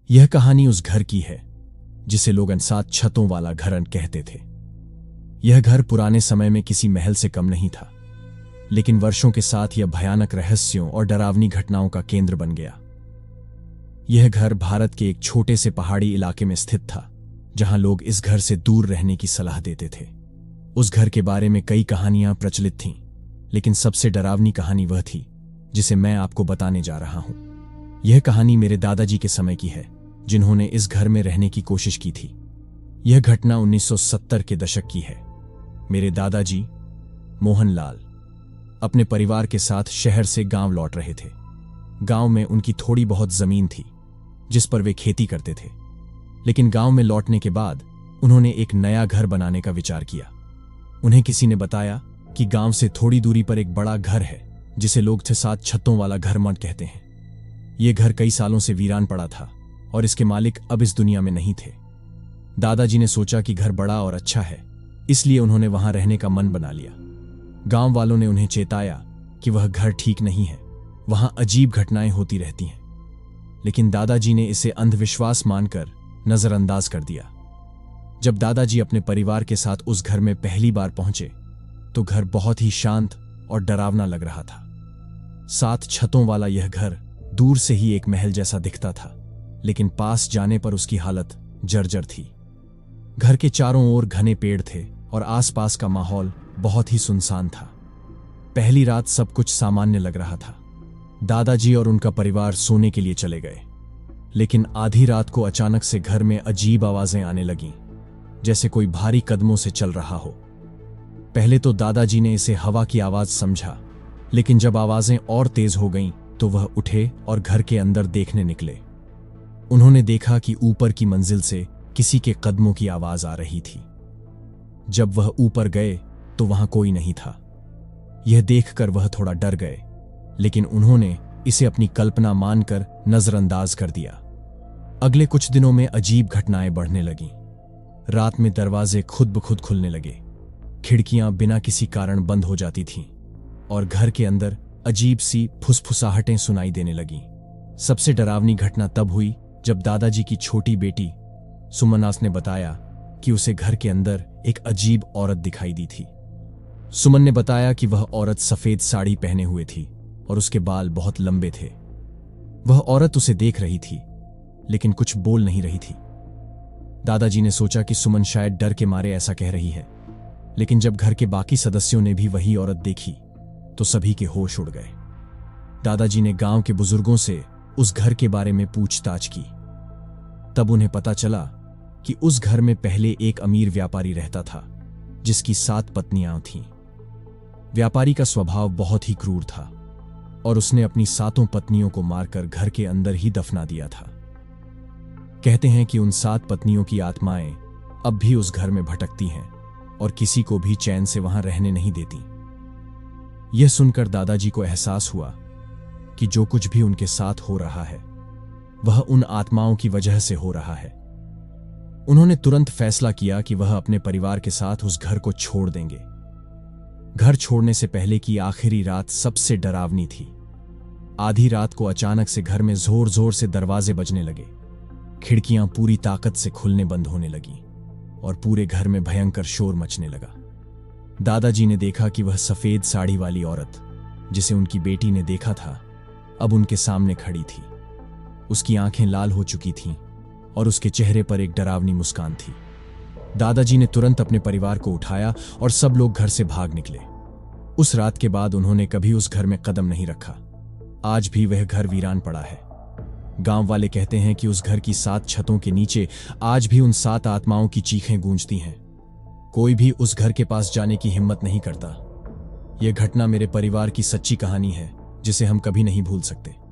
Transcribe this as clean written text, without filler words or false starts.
यह कहानी उस घर की है जिसे लोग 7 छतों वाला घर कहते थे। यह घर पुराने समय में किसी महल से कम नहीं था, लेकिन वर्षों के साथ यह भयानक रहस्यों और डरावनी घटनाओं का केंद्र बन गया। यह घर भारत के एक छोटे से पहाड़ी इलाके में स्थित था, जहां लोग इस घर से दूर रहने की सलाह देते थे। उस घर के बारे में कई कहानियां प्रचलित थीं, लेकिन सबसे डरावनी कहानी वह थी जिसे मैं आपको बताने जा रहा हूं। यह कहानी मेरे दादाजी के समय की है, जिन्होंने इस घर में रहने की कोशिश की थी। यह घटना 1970 के दशक की है। मेरे दादाजी मोहनलाल अपने परिवार के साथ शहर से गांव लौट रहे थे। गांव में उनकी थोड़ी बहुत जमीन थी जिस पर वे खेती करते थे, लेकिन गांव में लौटने के बाद उन्होंने एक नया घर बनाने का विचार किया। उन्हें किसी ने बताया कि गांव से थोड़ी दूरी पर एक बड़ा घर है जिसे लोग 7 छतों वाला घर कहते हैं। यह घर कई सालों से वीरान पड़ा था और इसके मालिक अब इस दुनिया में नहीं थे। दादाजी ने सोचा कि घर बड़ा और अच्छा है, इसलिए उन्होंने वहां रहने का मन बना लिया। गांव वालों ने उन्हें चेताया कि वह घर ठीक नहीं है, वहां अजीब घटनाएं होती रहती हैं, लेकिन दादाजी ने इसे अंधविश्वास मानकर नजरअंदाज कर दिया। जब दादाजी अपने परिवार के साथ उस घर में पहली बार पहुंचे तो घर बहुत ही शांत और डरावना लग रहा था। 7 छतों वाला यह घर दूर से ही एक महल जैसा दिखता था, लेकिन पास जाने पर उसकी हालत जर्जर थी। घर के चारों ओर घने पेड़ थे और आसपास का माहौल बहुत ही सुनसान था। पहली रात सब कुछ सामान्य लग रहा था। दादाजी और उनका परिवार सोने के लिए चले गए, लेकिन आधी रात को अचानक से घर में अजीब आवाजें आने लगीं, जैसे कोई भारी कदमों से चल रहा हो। पहले तो दादाजी ने इसे हवा की आवाज समझा, लेकिन जब आवाजें और तेज हो गईं तो वह उठे और घर के अंदर देखने निकले। उन्होंने देखा कि ऊपर की मंजिल से किसी के कदमों की आवाज आ रही थी। जब वह ऊपर गए तो वहां कोई नहीं था। यह देखकर वह थोड़ा डर गए, लेकिन उन्होंने इसे अपनी कल्पना मानकर नजरअंदाज कर दिया। अगले कुछ दिनों में अजीब घटनाएं बढ़ने लगीं। रात में दरवाजे खुद ब खुद खुलने लगे, खिड़कियां बिना किसी कारण बंद हो जाती थीं और घर के अंदर अजीब सी फुसफुसाहटें सुनाई देने लगीं। सबसे डरावनी घटना तब हुई जब दादाजी की छोटी बेटी सुमनास ने बताया कि उसे घर के अंदर एक अजीब औरत दिखाई दी थी। सुमन ने बताया कि वह औरत सफेद साड़ी पहने हुए थी और उसके बाल बहुत लंबे थे। वह औरत उसे देख रही थी, लेकिन कुछ बोल नहीं रही थी। दादाजी ने सोचा कि सुमन शायद डर के मारे ऐसा कह रही है, लेकिन जब घर के बाकी सदस्यों ने भी वही औरत देखी तो सभी के होश उड़ गए। दादाजी ने गांव के बुजुर्गों से उस घर के बारे में पूछताछ की। तब उन्हें पता चला कि उस घर में पहले एक अमीर व्यापारी रहता था जिसकी 7 पत्नियां थीं। व्यापारी का स्वभाव बहुत ही क्रूर था और उसने अपनी 7 पत्नियों को मारकर घर के अंदर ही दफना दिया था। कहते हैं कि उन 7 पत्नियों की आत्माएं अब भी उस घर में भटकती हैं और किसी को भी चैन से वहां रहने नहीं देती। यह सुनकर दादाजी को एहसास हुआ कि जो कुछ भी उनके साथ हो रहा है वह उन आत्माओं की वजह से हो रहा है। उन्होंने तुरंत फैसला किया कि वह अपने परिवार के साथ उस घर को छोड़ देंगे। घर छोड़ने से पहले की आखिरी रात सबसे डरावनी थी। आधी रात को अचानक से घर में जोर जोर से दरवाजे बजने लगे, खिड़कियां पूरी ताकत से खुलने बंद होने लगीं और पूरे घर में भयंकर शोर मचने लगा। दादाजी ने देखा कि वह सफेद साड़ी वाली औरत जिसे उनकी बेटी ने देखा था अब उनके सामने खड़ी थी। उसकी आंखें लाल हो चुकी थीं और उसके चेहरे पर एक डरावनी मुस्कान थी। दादाजी ने तुरंत अपने परिवार को उठाया और सब लोग घर से भाग निकले। उस रात के बाद उन्होंने कभी उस घर में कदम नहीं रखा। आज भी वह घर वीरान पड़ा है। गांव वाले कहते हैं कि उस घर की 7 छतों के नीचे आज भी उन 7 आत्माओं की चीखें गूंजती हैं। कोई भी उस घर के पास जाने की हिम्मत नहीं करता। यह घटना मेरे परिवार की सच्ची कहानी है जिसे हम कभी नहीं भूल सकते।